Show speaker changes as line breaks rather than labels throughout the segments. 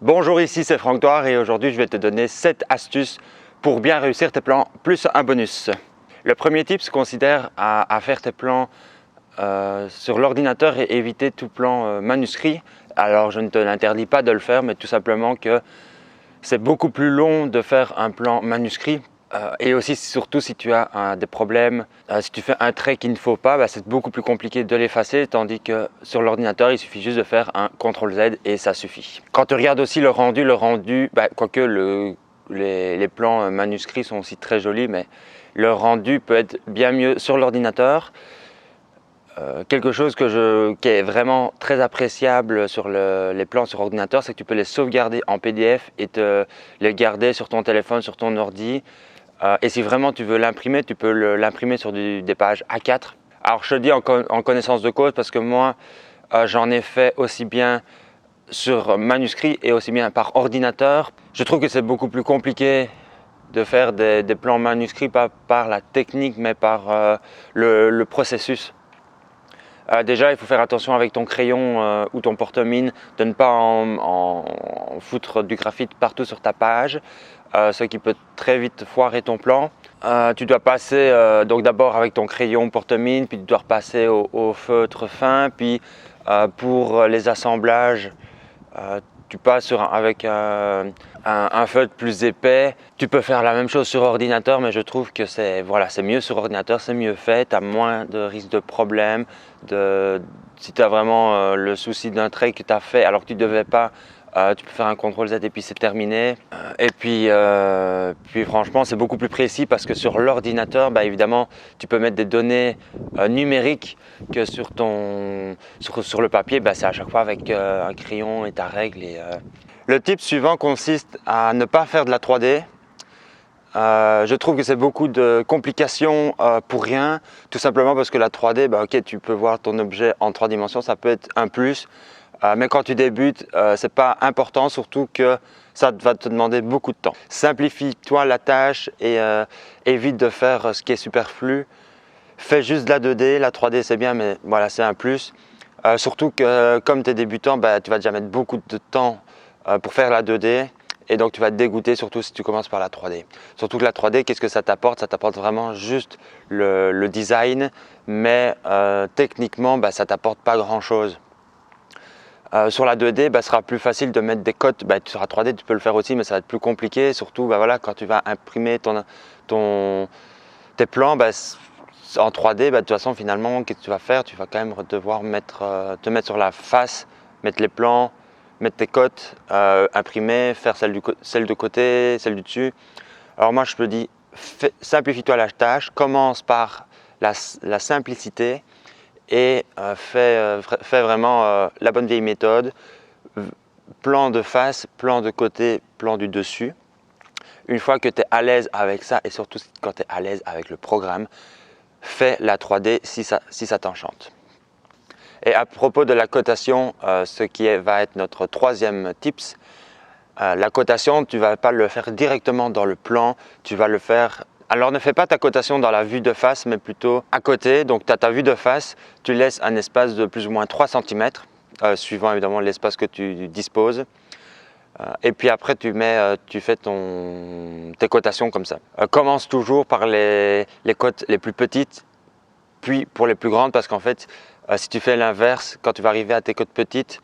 Bonjour, ici c'est Franck Thouard et aujourd'hui je vais te donner 7 astuces pour bien réussir tes plans plus un bonus. Le premier tip se considère à faire tes plans sur l'ordinateur et éviter tout plan manuscrit. Alors je ne te l'interdis pas de le faire, mais tout simplement que c'est beaucoup plus long de faire un plan manuscrit. Et aussi surtout si tu as des problèmes, si tu fais un trait qu'il ne faut pas, c'est beaucoup plus compliqué de l'effacer, tandis que sur l'ordinateur il suffit juste de faire un CTRL-Z et ça suffit. Quand tu regardes aussi le rendu, quoique les plans manuscrits sont aussi très jolis, mais le rendu peut être bien mieux sur l'ordinateur. Quelque chose qui est vraiment très appréciable sur les plans sur ordinateur, c'est que tu peux les sauvegarder en PDF et les garder sur ton téléphone, sur ton ordi. Et si vraiment tu veux l'imprimer, tu peux l'imprimer sur des pages A4. Alors je te dis en connaissance de cause parce que moi j'en ai fait aussi bien sur manuscrit et aussi bien par ordinateur. Je trouve que c'est beaucoup plus compliqué de faire des plans manuscrits, pas par la technique mais par le processus. Déjà, il faut faire attention avec ton crayon ou ton porte-mine de ne pas en foutre du graphite partout sur ta page, ce qui peut très vite foirer ton plan. Tu dois passer donc d'abord avec ton crayon porte-mine, puis tu dois repasser au feutre fin, puis pour les assemblages, tu passes avec un feutre plus épais. Tu peux faire la même chose sur ordinateur, mais je trouve que c'est mieux sur ordinateur, c'est mieux fait, tu as moins de risques de problèmes. Si tu as vraiment le souci d'un trait que tu as fait alors que tu ne devais pas, tu peux faire un CTRL-Z et puis c'est terminé. Et puis franchement, c'est beaucoup plus précis parce que sur l'ordinateur, évidemment, tu peux mettre des données numériques que sur le papier, c'est à chaque fois avec un crayon et ta règle. Le tip suivant consiste à ne pas faire de la 3D. Je trouve que c'est beaucoup de complications pour rien, tout simplement parce que la 3D, ok, tu peux voir ton objet en 3 dimensions, ça peut être un plus, mais quand tu débutes, c'est pas important, surtout que ça va te demander beaucoup de temps. Simplifie-toi la tâche et évite de faire ce qui est superflu. Fais juste de la 2D, la 3D c'est bien, mais voilà, c'est un plus. Surtout que comme tu es débutant, tu vas déjà mettre beaucoup de temps pour faire la 2D. Et donc tu vas te dégoûter, surtout si tu commences par la 3D. Surtout que la 3D, qu'est-ce que ça t'apporte? Ça t'apporte vraiment juste le design, mais techniquement, ça ne t'apporte pas grand-chose. Sur la 2D, ce sera plus facile de mettre des cotes. Sur la 3D, tu peux le faire aussi, mais ça va être plus compliqué. Surtout quand tu vas imprimer tes plans, en 3D, de toute façon, finalement, qu'est-ce que tu vas faire? Tu vas quand même devoir te mettre sur la face, mettre les plans, mettre tes cotes, imprimer, faire celle de côté, celle du dessus. Alors moi je te dis, simplifie-toi la tâche, commence par la simplicité et fais vraiment la bonne vieille méthode. Plan de face, plan de côté, plan du dessus. Une fois que tu es à l'aise avec ça et surtout quand tu es à l'aise avec le programme, fais la 3D si ça t'enchante. Et à propos de la cotation, va être notre troisième tips, la cotation, tu ne vas pas le faire directement dans le plan, tu vas le faire. Alors ne fais pas ta cotation dans la vue de face, mais plutôt à côté. Donc tu as ta vue de face, tu laisses un espace de plus ou moins 3 cm, suivant évidemment l'espace que tu disposes. Et puis après tu fais tes cotations comme ça. Commence toujours par les cotes les plus petites, puis pour les plus grandes, parce qu'en fait, si tu fais l'inverse, quand tu vas arriver à tes cotes petites,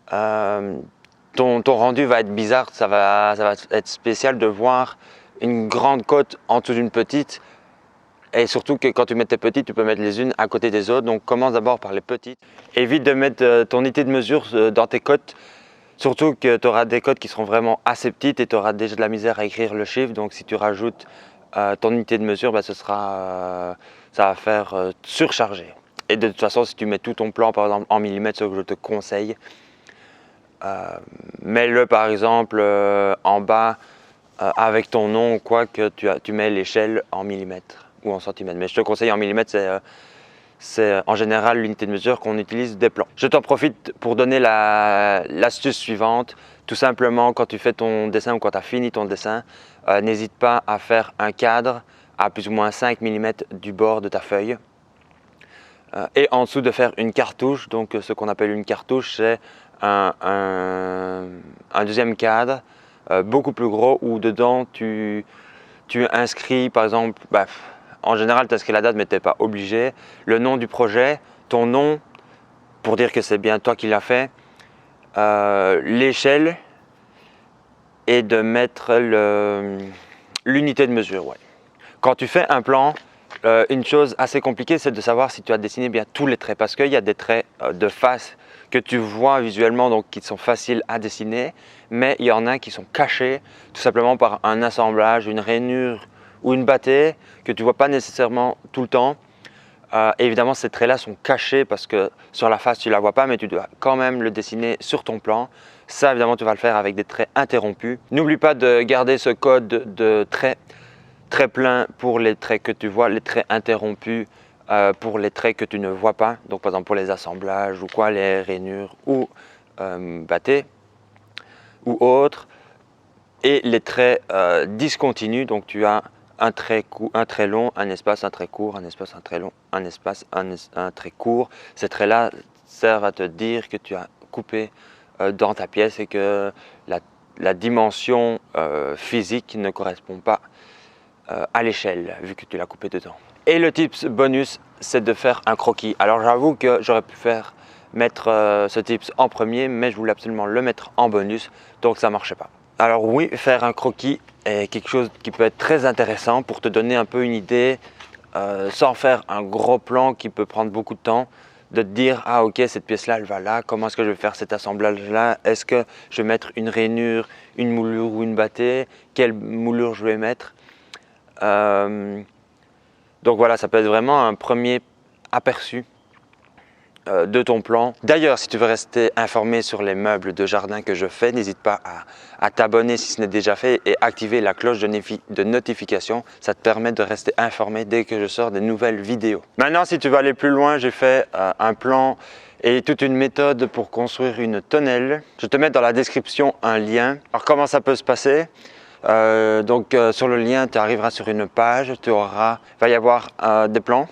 ton rendu va être bizarre, ça va être spécial de voir une grande cote en dessous d'une petite. Et surtout que quand tu mets tes petites, tu peux mettre les unes à côté des autres. Donc commence d'abord par les petites. Évite de mettre ton unité de mesure dans tes cotes. Surtout que tu auras des cotes qui seront vraiment assez petites et tu auras déjà de la misère à écrire le chiffre. Donc si tu rajoutes ton unité de mesure, ça va faire surcharger. Et de toute façon, si tu mets tout ton plan par exemple en millimètres, ce que je te conseille, mets-le par exemple en bas avec ton nom ou quoi, que tu mets l'échelle en millimètres ou en centimètres. Mais je te conseille en millimètres, c'est en général l'unité de mesure qu'on utilise des plans. Je t'en profite pour donner l'astuce suivante. Tout simplement, quand tu fais ton dessin ou quand tu as fini ton dessin, n'hésite pas à faire un cadre à plus ou moins 5 mm du bord de ta feuille. Et en dessous de faire une cartouche. Donc ce qu'on appelle une cartouche, c'est un deuxième cadre beaucoup plus gros où dedans tu inscris par exemple, en général tu inscris la date mais tu n'es pas obligé, le nom du projet, ton nom pour dire que c'est bien toi qui l'as fait, l'échelle et de mettre l'unité de mesure. Ouais. Quand tu fais un plan, une chose assez compliquée, c'est de savoir si tu as dessiné bien tous les traits parce qu'il y a des traits de face que tu vois visuellement, donc qui sont faciles à dessiner, mais il y en a qui sont cachés tout simplement par un assemblage, une rainure ou une bâtée que tu ne vois pas nécessairement tout le temps. Évidemment, ces traits-là sont cachés parce que sur la face, tu ne la vois pas, mais tu dois quand même le dessiner sur ton plan. Ça, évidemment, tu vas le faire avec des traits interrompus. N'oublie pas de garder ce code de traits très plein pour les traits que tu vois, les traits interrompus pour les traits que tu ne vois pas. Donc, par exemple, pour les assemblages ou quoi, les rainures ou bâtées ou autres. Et les traits discontinus, donc tu as un trait long, un espace, un trait court, un espace, un trait long, un espace, un trait court. Ces traits-là servent à te dire que tu as coupé dans ta pièce et que la dimension physique ne correspond pas à l'échelle vu que tu l'as coupé dedans. Et le tips bonus, c'est de faire un croquis. Alors j'avoue que j'aurais pu mettre ce tips en premier, mais je voulais absolument le mettre en bonus, donc ça ne marchait pas. Alors oui, faire un croquis est quelque chose qui peut être très intéressant pour te donner un peu une idée, sans faire un gros plan qui peut prendre beaucoup de temps, de te dire ah ok cette pièce là elle va là, comment est-ce que je vais faire cet assemblage là, est-ce que je vais mettre une rainure, une moulure ou une bâtée, quelle moulure je vais mettre. Donc voilà, ça peut être vraiment un premier aperçu de ton plan. D'ailleurs, si tu veux rester informé sur les meubles de jardin que je fais, n'hésite pas à t'abonner si ce n'est déjà fait et activer la cloche de notification. Ça te permet de rester informé dès que je sors des nouvelles vidéos. Maintenant, si tu veux aller plus loin, j'ai fait un plan et toute une méthode pour construire une tonnelle. Je te mets dans la description un lien. Alors comment ça peut se passer? Sur le lien, tu arriveras sur une page, il va y avoir des plans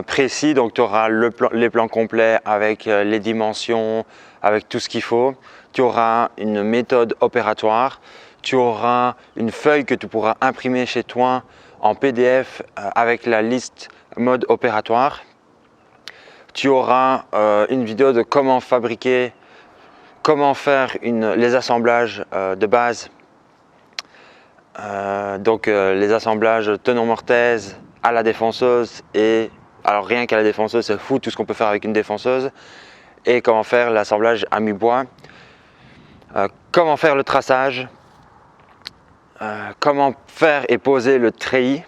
précis, donc tu auras les plans complets avec les dimensions, avec tout ce qu'il faut. Tu auras une méthode opératoire, tu auras une feuille que tu pourras imprimer chez toi en PDF avec la liste mode opératoire. Tu auras une vidéo de comment fabriquer, comment faire les assemblages de base. Les assemblages tenon mortaise à la défonceuse et alors rien qu'à la défonceuse c'est fou tout ce qu'on peut faire avec une défonceuse et comment faire l'assemblage à mi-bois, comment faire le traçage, comment faire et poser le treillis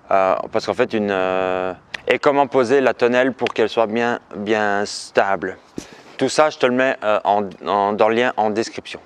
parce qu'en fait et comment poser la tonnelle pour qu'elle soit bien stable. Tout ça je te le mets dans le lien en description.